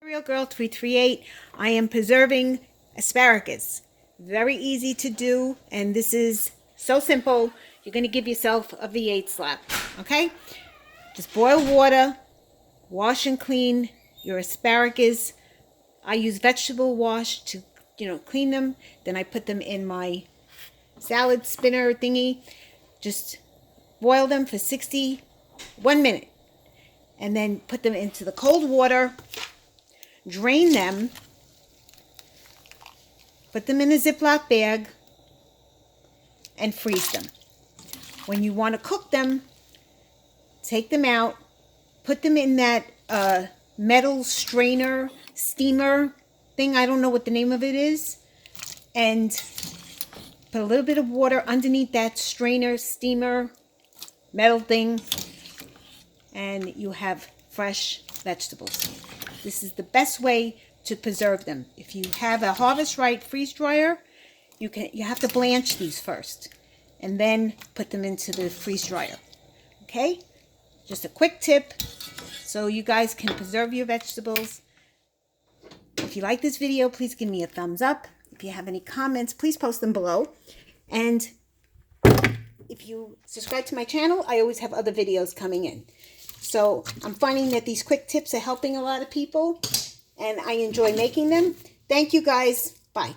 Real Girl 338. I am preserving asparagus. Very easy to do, and this is so simple. You're going to give yourself a V8 slap, okay? Just boil water, wash and clean your asparagus. I use vegetable wash to, clean them. Then I put them in my salad spinner thingy. Just boil them for 1 minute, and then put them into the cold water. Drain them, put them in a Ziploc bag, and freeze them. When you want to cook them, take them out, put them in that metal strainer, steamer thing, I don't know what the name of it is, and put a little bit of water underneath that strainer, steamer, metal thing, and you have fresh vegetables. This is the best way to preserve them. If you have a Harvest Right freeze dryer, you have to blanch these first and then put them into the freeze dryer. Okay? Just a quick tip so you guys can preserve your vegetables. If you like this video, please give me a thumbs up. If you have any comments, please post them below. And if you subscribe to my channel, I always have other videos coming in. So I'm finding that these quick tips are helping a lot of people, and I enjoy making them. Thank you guys. Bye.